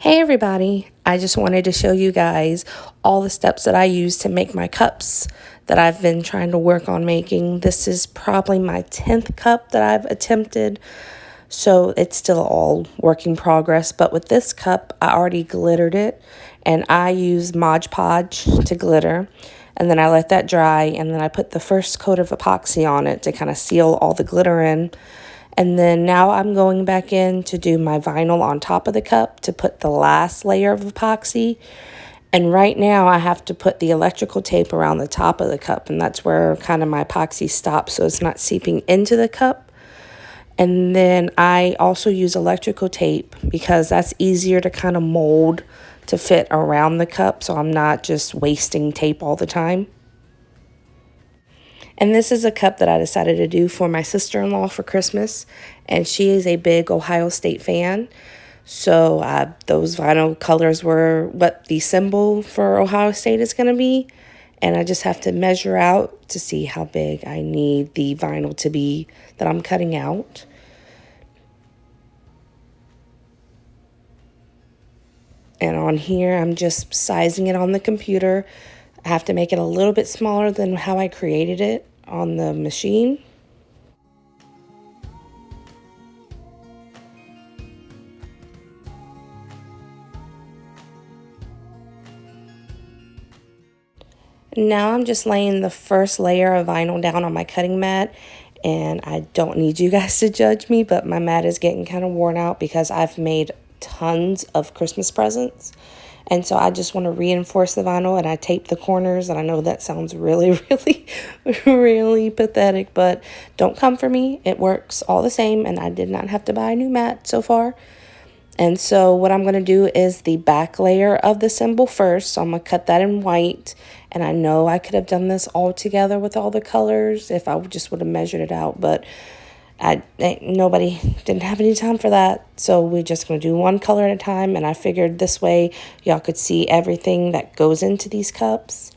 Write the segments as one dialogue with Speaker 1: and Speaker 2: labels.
Speaker 1: Hey everybody, I just wanted to show you guys all the steps that I use to make my cups that I've been trying to work on making. This is probably my 10th cup that I've attempted, so it's still all work in progress. But with this cup, I already glittered it, and I use Mod Podge to glitter. And then I let that dry, and then I put the first coat of epoxy on it to kind of seal all the glitter in. And then now I'm going back in to do my vinyl on top of the cup to put the last layer of epoxy. And right now I have to put the electrical tape around the top of the cup, and that's where kind of my epoxy stops so it's not seeping into the cup. And then I also use electrical tape because that's easier to kind of mold to fit around the cup, so I'm not just wasting tape all the time. And this is a cup that I decided to do for my sister-in-law for Christmas, and she is a big Ohio State fan. So those vinyl colors were what the symbol for Ohio State is going to be. And I just have to measure out to see how big I need the vinyl to be that I'm cutting out. And on here, I'm just sizing it on the computer. I have to make it a little bit smaller than how I created it on the machine. Now I'm just laying the first layer of vinyl down on my cutting mat, and I don't need you guys to judge me, but my mat is getting kind of worn out because I've made tons of Christmas presents. And so I just want to reinforce the vinyl, and I tape the corners. And I know that sounds really, really pathetic, but don't come for me. It works all the same, and I did not have to buy a new mat so far. And so what I'm going to do is the back layer of the symbol first. So I'm going to cut that in white. And I know I could have done this all together with all the colors if I just would have measured it out. But nobody didn't have any time for that. So we're just going to do one color at a time. And I figured this way y'all could see everything that goes into these cups.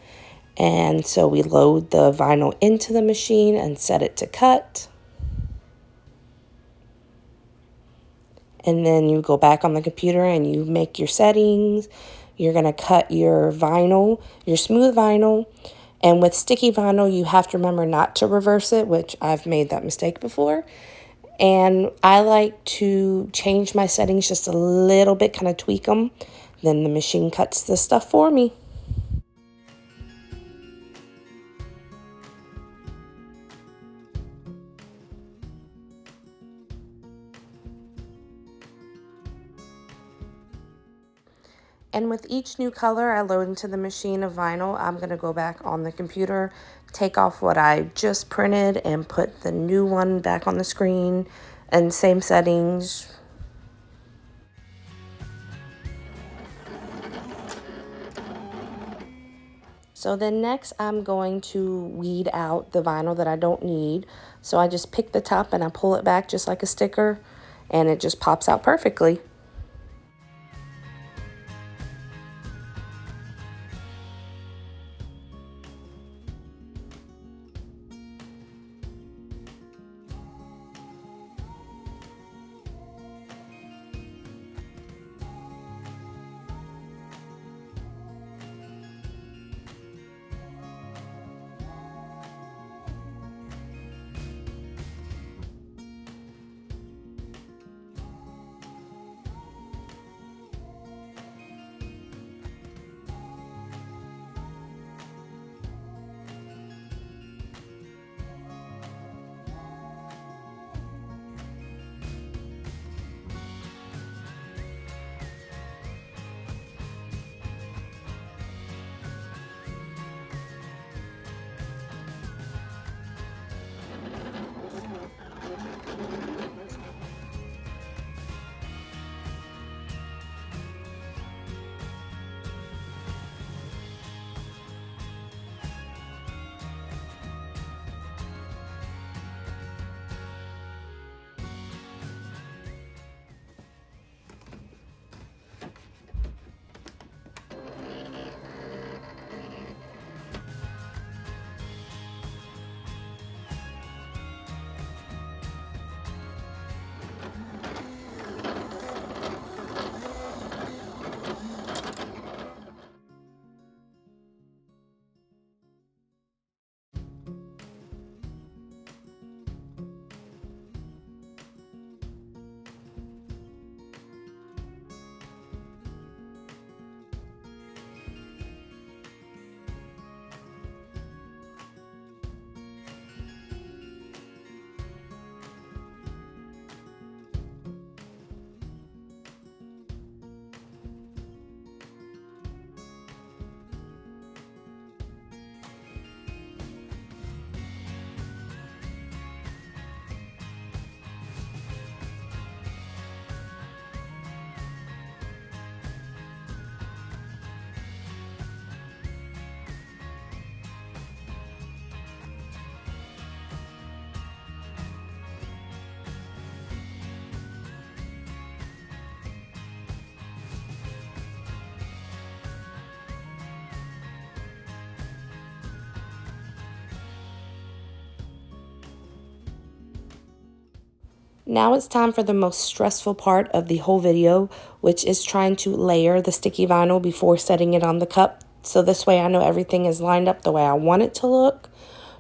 Speaker 1: And so we load the vinyl into the machine and set it to cut. And then you go back on the computer and you make your settings. You're going to cut your vinyl, your smooth vinyl. And with sticky vinyl, you have to remember not to reverse it, which I've made that mistake before. And I like to change my settings just a little bit, kind of tweak them. Then the machine cuts the stuff for me. And with each new color I load into the machine of vinyl, I'm going to go back on the computer, take off what I just printed, and put the new one back on the screen, and same settings. So then next I'm going to weed out the vinyl that I don't need. So I just pick the top and I pull it back just like a sticker, and it just pops out perfectly. Now it's time for the most stressful part of the whole video, which is trying to layer the sticky vinyl before setting it on the cup. So this way I know everything is lined up the way I want it to look.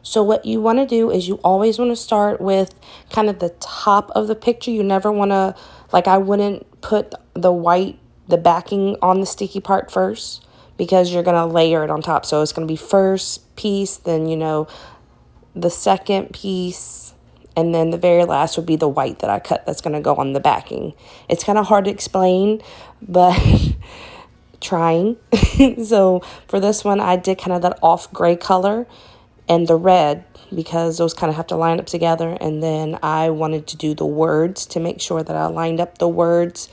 Speaker 1: So what you want to do is you always want to start with kind of the top of the picture. You never want to, like, I wouldn't put the backing on the sticky part first, because you're going to layer it on top. So it's going to be first piece, then, the second piece, and then the very last would be the white that I cut that's going to go on the backing. It's kind of hard to explain, but trying. So for this one, I did kind of that off gray color and the red, because those kind of have to line up together. And then I wanted to do the words to make sure that I lined up the words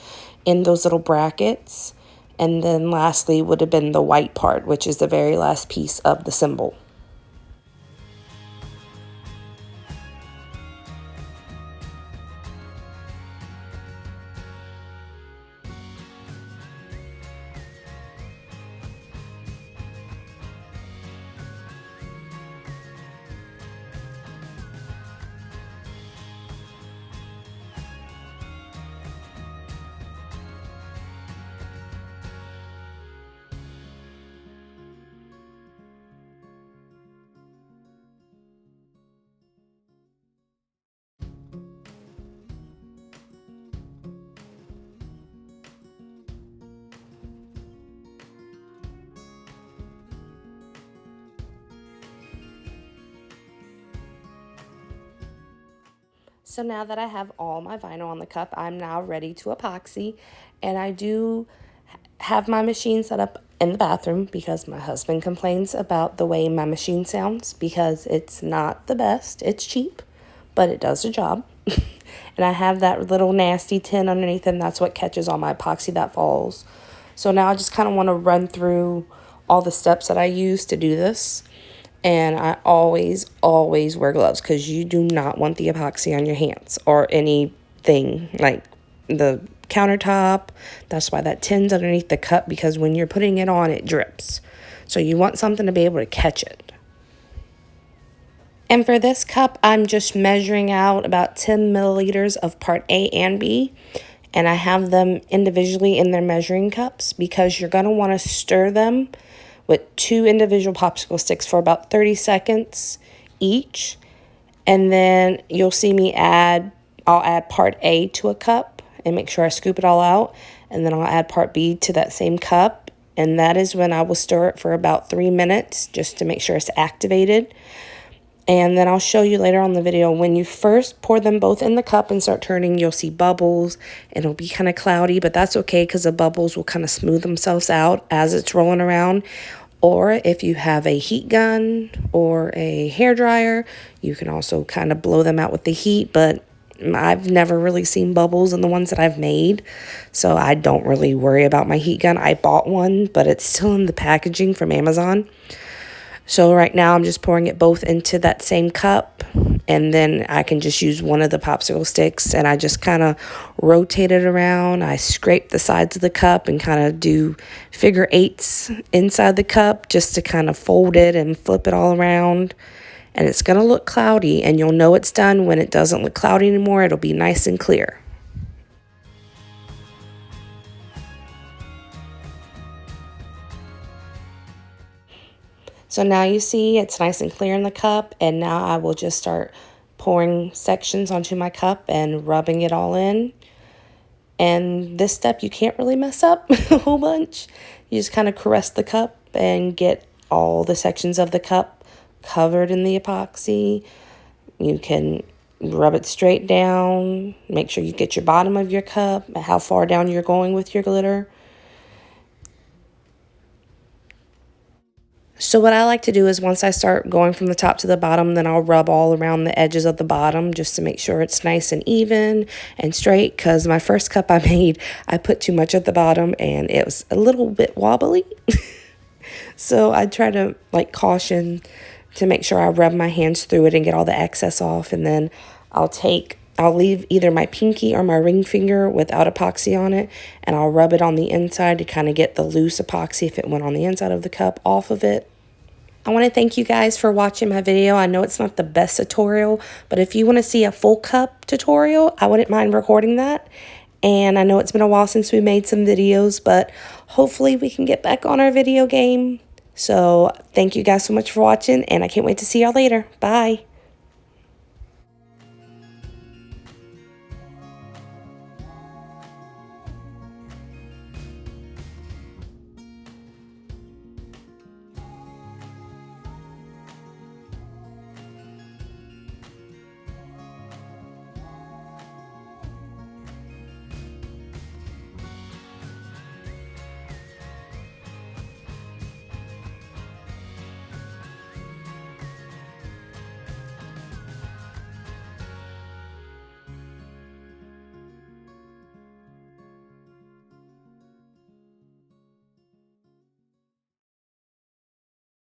Speaker 1: in those little brackets. And then lastly would have been the white part, which is the very last piece of the symbol. So now that I have all my vinyl on the cup, I'm now ready to epoxy. And I do have my machine set up in the bathroom because my husband complains about the way my machine sounds, because it's not the best. It's cheap, but it does the job. And I have that little nasty tin underneath, and that's what catches all my epoxy that falls. So now I just kind of want to run through all the steps that I use to do this. And I always wear gloves, because you do not want the epoxy on your hands or anything like the countertop. That's why that tin's underneath the cup, because when you're putting it on, it drips. So you want something to be able to catch it. And for this cup, I'm just measuring out about 10 milliliters of part A and B. And I have them individually in their measuring cups, because you're going to want to stir them with 2 individual popsicle sticks for about 30 seconds each. And then you'll see me I'll add part A to a cup and make sure I scoop it all out. And then I'll add part B to that same cup. And that is when I will stir it for about 3 minutes, just to make sure it's activated. And then I'll show you later on the video, when you first pour them both in the cup and start turning, you'll see bubbles, and it'll be kind of cloudy, but that's okay, because the bubbles will kind of smooth themselves out as it's rolling around. Or if you have a heat gun or a hair dryer, you can also kind of blow them out with the heat, but I've never really seen bubbles in the ones that I've made, so I don't really worry about my heat gun. I bought one, but it's still in the packaging from Amazon. So right now I'm just pouring it both into that same cup, and then I can just use one of the popsicle sticks, and I just kind of rotate it around. I scrape the sides of the cup and kind of do figure eights inside the cup, just to kind of fold it and flip it all around. And it's going to look cloudy, and you'll know it's done when it doesn't look cloudy anymore. It'll be nice and clear. So now you see it's nice and clear in the cup, and now I will just start pouring sections onto my cup and rubbing it all in. And this step you can't really mess up a whole bunch. You just kind of caress the cup and get all the sections of the cup covered in the epoxy. You can rub it straight down, make sure you get your bottom of your cup, how far down you're going with your glitter. So what I like to do is, once I start going from the top to the bottom, then I'll rub all around the edges of the bottom, just to make sure it's nice and even and straight, because my first cup I made, I put too much at the bottom and it was a little bit wobbly. So I try to caution to make sure I rub my hands through it and get all the excess off, and then I'll leave either my pinky or my ring finger without epoxy on it, and I'll rub it on the inside to kind of get the loose epoxy, if it went on the inside of the cup, off of it. I want to thank you guys for watching my video. I know it's not the best tutorial, but if you want to see a full cup tutorial, I wouldn't mind recording that. And I know it's been a while since we made some videos, but hopefully we can get back on our video game. So thank you guys so much for watching, and I can't wait to see y'all later. Bye.